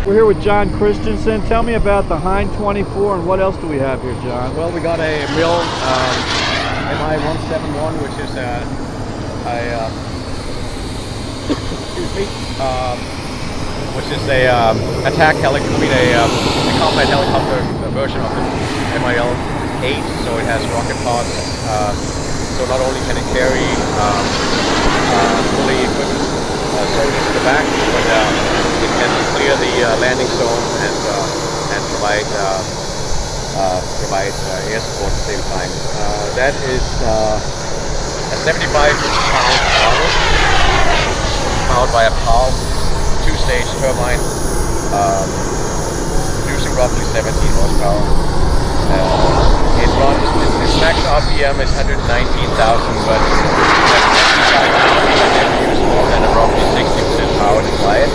We're here with John Christensen. Tell me about the Hind 24 and what else do we have here, John? Well, we got a mill MI-171, which is which is a attack helicopter, a combat helicopter version of the MIL-8. So it has rocket pods. So not only can it carry fully equipped soldiers in the back, but it can clear the landing zone and provide air support at the same time. That is a 75-pound model powered by a PAL two-stage turbine, producing roughly 17 horsepower. It runs, its max RPM is 119,000, but never use more than a roughly 60% power to fly it.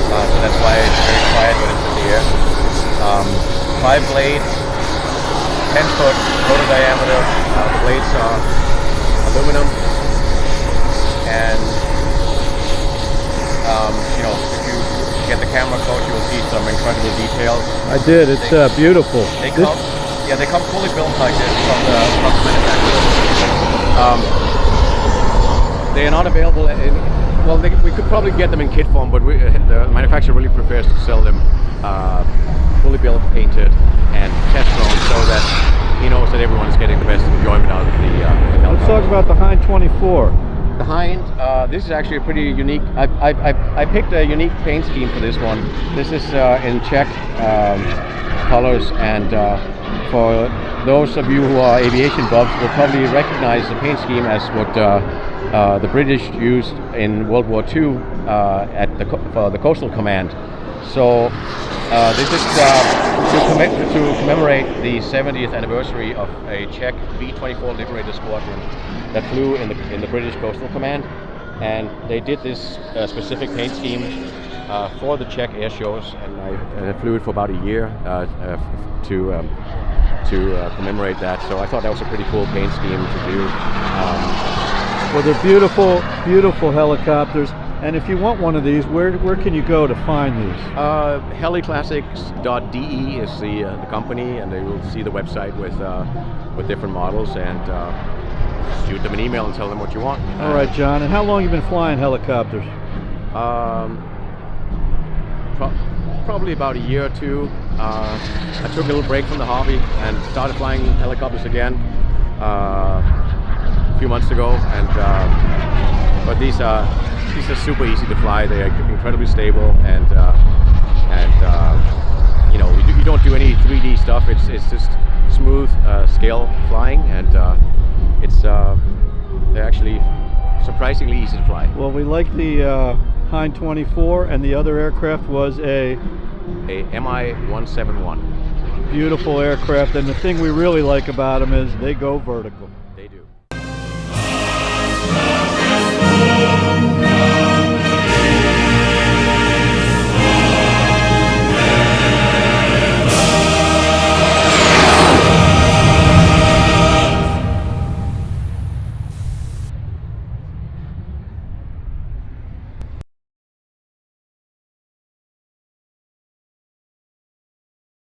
So that's why it's very quiet when it's in the air. 5-blade, 10-foot rotor diameter. The blades are aluminum, and you know, if you get the camera close, you will see some incredible details. I did. It's beautiful. They come fully built like this from the manufacturer. They are not available in. Well, we could probably get them in kit form, but the manufacturer really prefers to sell them fully built, painted, and test flown, so that he knows that everyone is getting the best enjoyment out of the helicopter. Let's talk about the Hind 24. The Hind, this is actually a pretty unique. I picked a unique paint scheme for this one. This is in Czech colors, and for those of you who are aviation buffs will probably recognize the paint scheme as what the British used in World War II for the Coastal Command. So this is to commemorate the 70th anniversary of a Czech B-24 Liberator Squadron that flew in the British Coastal Command, and they did this specific paint scheme for the Czech air shows, and I flew it for about a year to commemorate that. So I thought that was a pretty cool paint scheme to do. Well, they're beautiful, beautiful helicopters. And if you want one of these, where can you go to find these? Heliclassics.de is the company, and they will see the website with different models, and shoot them an email and tell them what you want. All right, John. And how long have you been flying helicopters? Probably about a year or two. I took a little break from the hobby and started flying helicopters again a few months ago, and but these are super easy to fly. They are incredibly stable, and you know, you don't do any 3D stuff. It's just smooth scale flying, and they're actually surprisingly easy to fly. Well, we like the Hind 24, and the other aircraft was a MI-171. Beautiful aircraft, and the thing we really like about them is they go vertical.